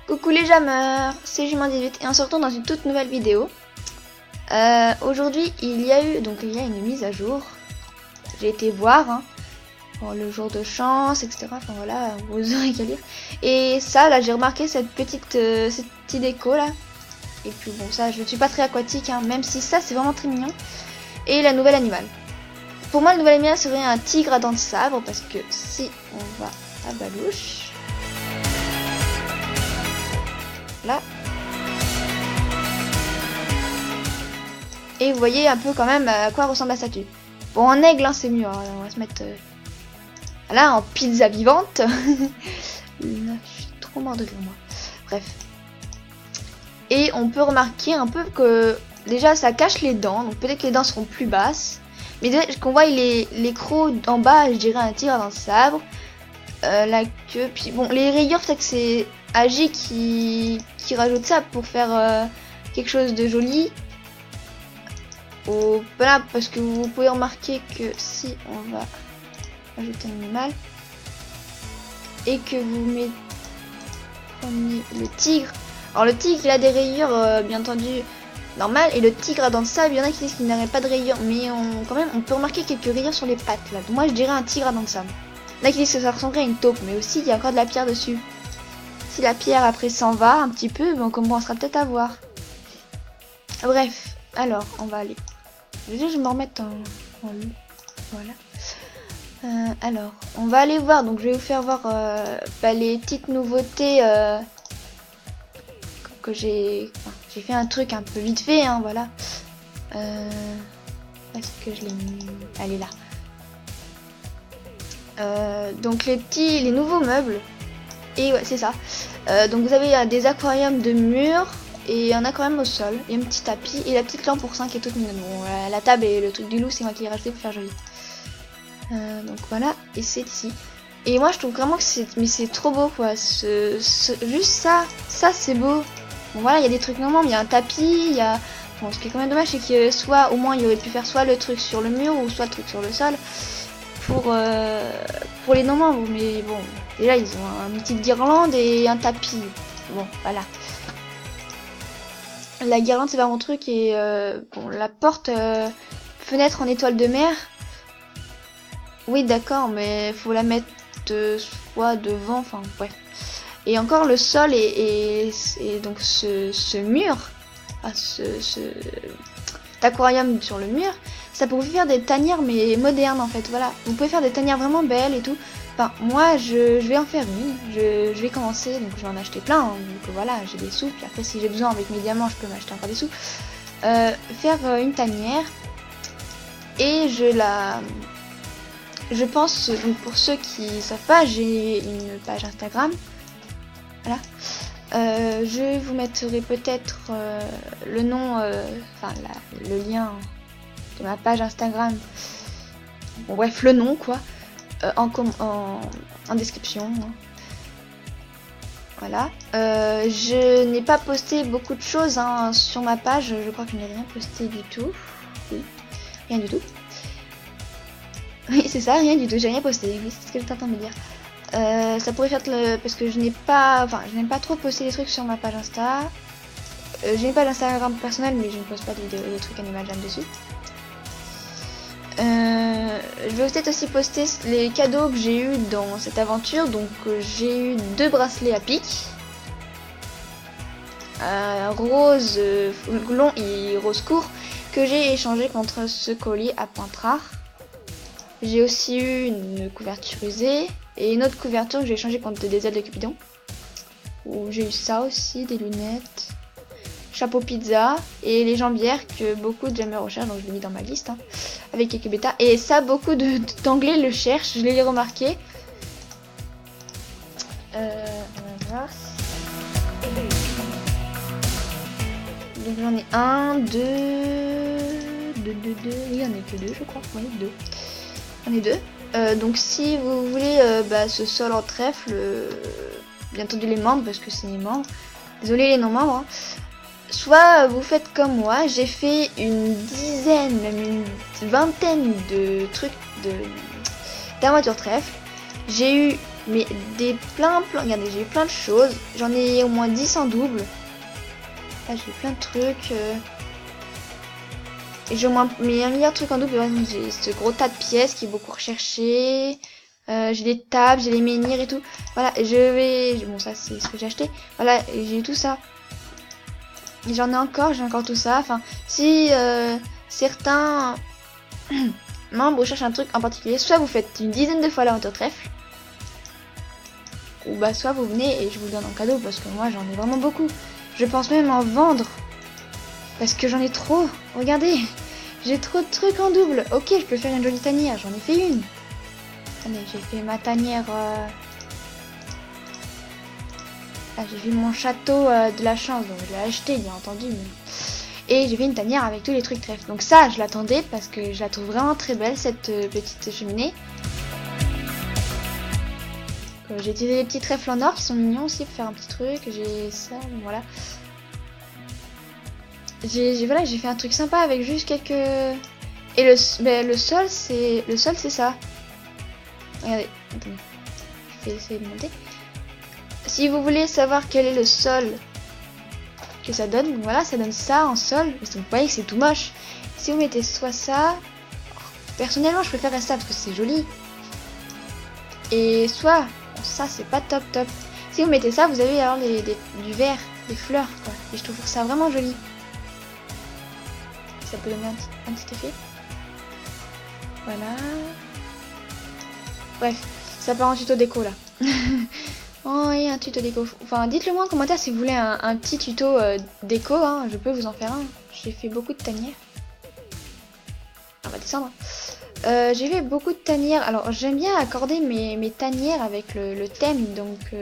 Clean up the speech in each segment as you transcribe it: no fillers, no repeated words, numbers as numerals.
Coucou les jameurs, c'est Jumain18 et on se retrouve dans une toute nouvelle vidéo. Aujourd'hui il y a une mise à jour. J'ai été voir pour le jour de chance, etc. Enfin voilà, vous aurez qu'à lire. Et ça là j'ai remarqué cette petite déco là. Et puis bon ça je ne suis pas très aquatique même si ça c'est vraiment très mignon. Et la nouvelle animal. Pour moi le nouvel animal serait un tigre à dents de sabre parce que si on va à Balouche. Là. Et vous voyez un peu quand même à quoi ressemble la statue. Bon, en aigle, c'est mieux. Alors, on va se mettre là en pizza vivante. Je suis trop mort de rire, moi. Bref. Et on peut remarquer un peu que déjà ça cache les dents. Donc peut-être que les dents seront plus basses. Mais déjà qu'on voit les crocs en bas, je dirais un tigre dans le sabre. La queue. Puis bon, les rayures, peut-être que c'est Agi qui rajoute ça pour faire quelque chose de joli. Voilà, parce que vous pouvez remarquer que si on va ajouter un animal et que vous prenez le tigre. Alors le tigre il a des rayures bien entendu normales et le tigre a dans le sable, il y en a qui disent qu'il n'aurait pas de rayures, mais quand même on peut remarquer quelques rayures sur les pattes là. Donc moi je dirais un tigre à dents de sable. Il y en a qui disent que ça ressemblerait à une taupe, mais aussi il y a encore de la pierre dessus. Si la pierre après s'en va un petit peu, on commencera peut-être à voir. Bref, alors on va aller. Je vais me remettre en lit. Voilà. Alors, on va aller voir. Donc, je vais vous faire voir les petites nouveautés que j'ai. Enfin, j'ai fait un truc un peu vite fait, voilà. Est-ce que je l'ai mis? Elle est là. Donc les nouveaux meubles. Et ouais, c'est ça. Donc vous avez des aquariums de mur. Et un aquarium au sol, et un petit tapis, et la petite lampe pour 5 qui est toute mignonne. Bon, la table et le truc du loup, c'est moi qui l'ai rajouté pour faire joli. Donc voilà, et c'est ici. Et moi je trouve vraiment que c'est trop beau quoi. Juste ça c'est beau. Bon voilà, il y a des trucs normaux, mais il y a un tapis, il y a. Bon, ce qui est quand même dommage, c'est que soit au moins il aurait pu faire soit le truc sur le mur ou soit le truc sur le sol. Pour les normaux, mais bon, déjà ils ont une petite guirlande et un tapis. Bon, voilà. La guirlande c'est pas mon truc et bon la porte fenêtre en étoile de mer. Oui d'accord mais faut la mettre soit devant, enfin ouais. Et encore le sol et donc ce mur, cet aquarium sur le mur, ça pourrait faire des tanières mais modernes en fait. Voilà, vous pouvez faire des tanières vraiment belles et tout. Enfin, moi je vais en faire une, je vais commencer, donc je vais en acheter plein, donc voilà, j'ai des sous, puis après si j'ai besoin avec mes diamants je peux m'acheter encore des sous. Faire une tanière, et je pense, donc pour ceux qui savent pas, j'ai une page Instagram, voilà, je vous mettrai peut-être le nom, le lien de ma page Instagram, bon, bref le nom quoi. En description. Voilà. Je n'ai pas posté beaucoup de choses sur ma page. Je crois que je n'ai rien posté du tout. Oui, rien du tout. Oui, c'est ça, rien du tout. J'ai rien posté. Oui, c'est ce que j'étais en train de me dire. Ça pourrait faire parce que je n'aime pas trop poster des trucs sur ma page Insta. J'ai une page Instagram personnelle, mais je ne poste pas de trucs Animal Jam dessus. Je vais peut-être aussi poster les cadeaux que j'ai eu dans cette aventure. Donc j'ai eu 2 bracelets à pic, rose long et rose court, que j'ai échangé contre ce collier à pointe rare. J'ai aussi eu une couverture usée et une autre couverture que j'ai échangé contre des ailes de Cupidon. J'ai eu ça aussi, des lunettes, chapeau pizza et les jambières que beaucoup de jamers recherchent, donc je l'ai mis dans ma liste avec quelques bêtas. Et ça, beaucoup d'anglais le cherchent, je l'ai remarqué. On va voir. Donc j'en ai 1, 2, oui, il y en a que 2 je crois, oui 2. J'en ai 2. Donc si vous voulez ce sol en trèfle, bien entendu les membres parce que c'est les membres. Désolé les non-membres. Soit vous faites comme moi, j'ai fait une dizaine, même une vingtaine de trucs d'armature trèfle. J'ai eu Mais plein, regardez, j'ai eu plein de choses. J'en ai au moins 10 en double. Là, j'ai plein de trucs. Et j'ai au moins mais un milliard de trucs en double. J'ai ce gros tas de pièces qui est beaucoup recherché. J'ai des tables, j'ai les menhirs et tout. Voilà, bon, ça, c'est ce que j'ai acheté. Voilà, j'ai tout ça. Et j'ai encore tout ça. Enfin, si certains membres cherchent un truc en particulier, soit vous faites une dizaine de fois la hauteur trèfle. Ou bah soit vous venez et je vous donne en cadeau parce que moi j'en ai vraiment beaucoup. Je pense même en vendre parce que j'en ai trop. Regardez, j'ai trop de trucs en double. Ok, je peux faire une jolie tanière, j'en ai fait une. Attendez, j'ai fait ma tanière. Ah, j'ai vu mon château de la chance, donc je l'ai acheté bien entendu. Et j'ai fait une tanière avec tous les trucs trèfle. Donc ça, je l'attendais parce que je la trouve vraiment très belle cette petite cheminée. J'ai utilisé des petits trèfles en or qui sont mignons aussi pour faire un petit truc. J'ai ça, voilà. Voilà, j'ai fait un truc sympa avec juste quelques. Et le sol, c'est ça. Regardez, attendez. Je vais essayer de monter. Si vous voulez savoir quel est le sol que ça donne, donc voilà, ça donne ça en sol. Donc vous voyez que c'est tout moche. Si vous mettez soit ça, personnellement, je préférerais ça parce que c'est joli. Et soit ça, c'est pas top. Si vous mettez ça, vous avez alors du vert, des fleurs, quoi. Et je trouve ça vraiment joli. Ça peut donner un petit effet. Voilà. Bref, ça part en tuto déco là. Oh, et un tuto déco. Enfin, dites-le moi en commentaire si vous voulez un petit tuto déco. Hein. Je peux vous en faire un. J'ai fait beaucoup de tanières. On va descendre. J'ai fait beaucoup de tanières. Alors, j'aime bien accorder mes tanières avec le thème. Donc,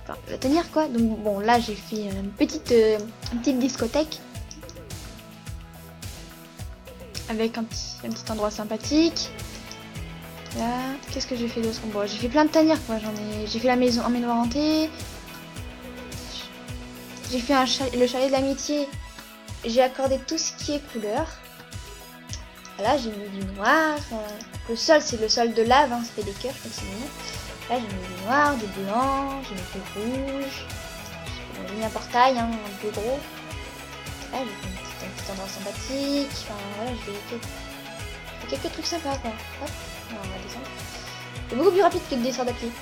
enfin, la tanière quoi. Donc, bon, là, j'ai fait une petite discothèque. Avec un petit endroit sympathique. Là, qu'est-ce que j'ai fait d'autre? Bon, j'ai fait plein de tanières quoi. J'ai fait la maison en manoir hanté. J'ai fait le chalet de l'amitié. J'ai accordé tout ce qui est couleur. Là, j'ai mis du noir. Le sol, c'est le sol de lave. Hein, ça fait des cœurs, je crois que c'est mignon. Là, j'ai mis du noir, du blanc, j'ai mis du rouge. J'ai mis un portail, hein, un peu gros. Là, j'ai fait un petit endroit sympathique. Enfin, voilà, j'ai fait quelques trucs sympas quoi. Hop. On va descendre. C'est beaucoup plus rapide que de descendre à pied.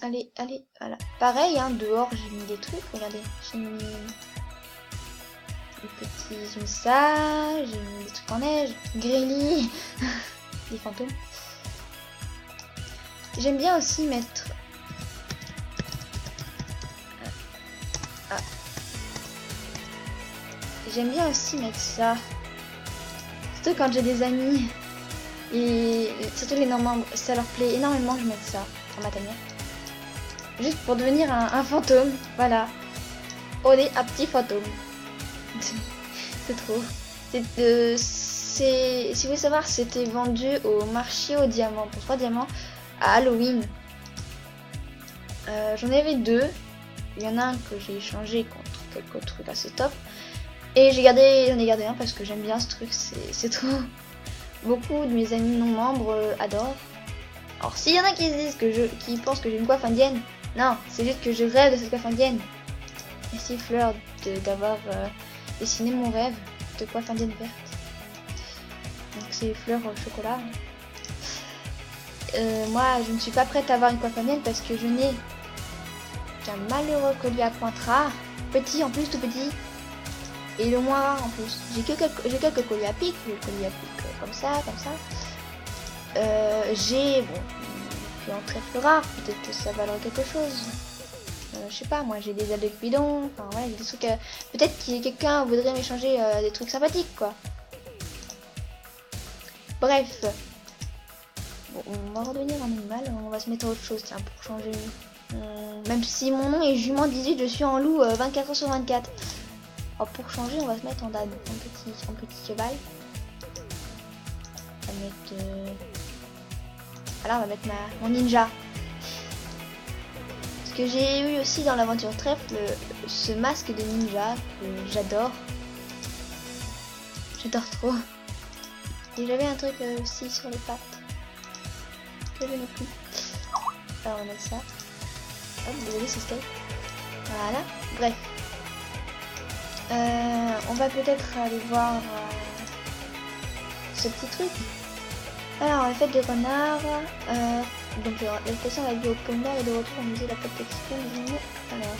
Allez, voilà. Pareil, hein, dehors j'ai mis des trucs, regardez. J'ai mis ça, j'ai mis des trucs en neige, grélis, des fantômes. J'aime bien aussi mettre... J'aime bien aussi mettre ça. Surtout quand j'ai des amis. Et surtout les non-membres, ça leur plaît énormément que je mette ça dans ma tanière. Juste pour devenir un fantôme, voilà. On est un petit fantôme. C'est trop. Si vous voulez savoir, c'était vendu au marché au diamant, pour 3 diamants, à Halloween. J'en avais 2. Il y en a un que j'ai échangé contre quelques trucs assez top. Et j'en ai gardé un parce que j'aime bien ce truc, c'est trop. Beaucoup de mes amis non membres adorent. Alors s'il y en a qui disent qui pensent que j'ai une coiffe indienne, non, c'est juste que je rêve de cette coiffe indienne. Merci Fleur d'avoir dessiné mon rêve de coiffe indienne verte. Donc c'est Fleur au chocolat. Moi je ne suis pas prête à avoir une coiffe indienne parce que je n'ai qu'un malheureux collier à pointe rare, petit en plus, tout petit. Et le moins rare en plus. J'ai quelques colliers à pic, le collier à pic comme ça. J'ai puis en trèfle rare, peut-être que ça valerait quelque chose. Je sais pas, moi j'ai des ailes de cupidon, enfin ouais, j'ai des trucs. Peut-être que quelqu'un voudrait m'échanger des trucs sympathiques quoi. Bref. Bon, on va redevenir un animal, on va se mettre à autre chose, tiens, pour changer. Même si mon nom est Jument 18, je suis en loup 24 heures sur 24. Alors pour changer, on va se mettre en petit cheval. On va mettre... Voilà, on va mettre mon ninja. Parce que j'ai eu aussi dans l'aventure trèfle ce masque de ninja que j'adore. J'adore trop. Et j'avais un truc aussi sur les pattes. Je n'ai plus. Alors on va mettre ça. Hop, désolé c'est Skype. Voilà. Bref. On va peut-être aller voir ce petit truc. Alors la fête des renards. Donc la station de la vie au pôle Nord est de retour au musée de la protection des animaux. Alors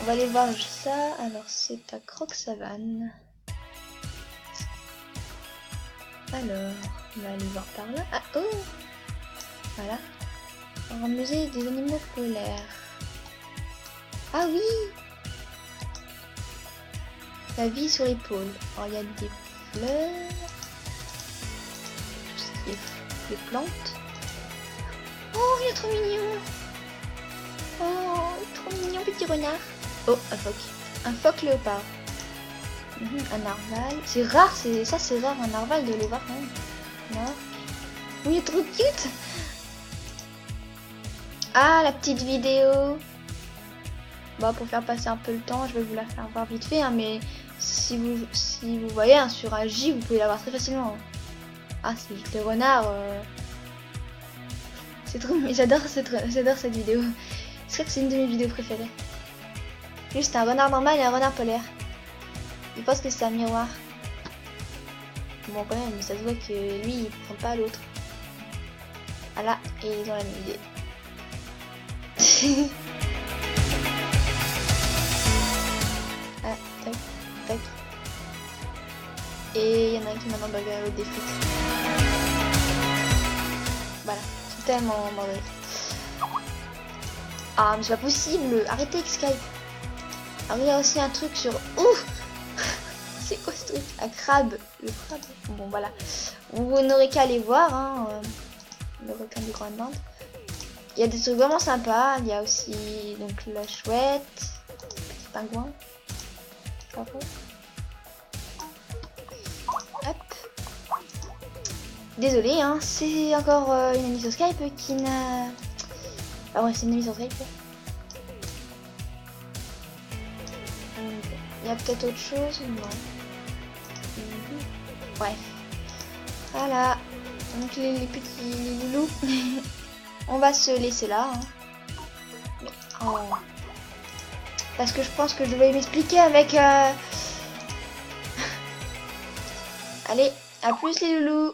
on va aller voir ça. Alors c'est à Croc-Savane. Alors on va aller voir par là. Ah oh. Voilà. Alors, musée des animaux polaires. Ah oui. La vie sur les pôles. Alors il y a des fleurs. Tout ce qui est des plantes. Oh, il est trop mignon. Oh, trop mignon, petit renard. Oh, un phoque. Un phoque léopard. Un narval. C'est rare, c'est rare, un narval de le voir quand même. Non. Oui, il est trop cute. Ah, la petite vidéo. Bon, pour faire passer un peu le temps, je vais vous la faire voir vite fait, hein, mais si vous voyez hein, sur un J, vous pouvez la voir très facilement. Ah, c'est juste le renard. C'est trop, j'adore cette vidéo. Je crois que c'est une de mes vidéos préférées. Juste un renard normal et un renard polaire. Il pense que c'est un miroir. Bon, quand même, ça se voit que lui, il prend pas l'autre. Voilà, et ils ont la même idée. Ah, tac, tac. Et il y en a un qui m'a demandé des frites. Voilà, c'est tellement bordel. Ah, mais c'est pas possible. Arrêtez Skype. Alors, il y a aussi un truc sur... Ouh. C'est quoi ce truc? Un crabe. Le crabe. Bon, voilà. Vous n'aurez qu'à aller voir. Hein, le requin du Groenland. Il y a des trucs vraiment sympas. Il y a aussi donc la chouette. Petit pingouin. Bravo. Hop. Désolé, hein. C'est encore une amie sur Skype qui n'a... Ah ouais, c'est une amie sur Skype. Il y a peut-être autre chose? Non. Bref. Voilà. Donc les petits loulous. On va se laisser là. Hein. Mais, oh. Parce que je pense que je vais m'expliquer avec... Allez, à plus les loulous.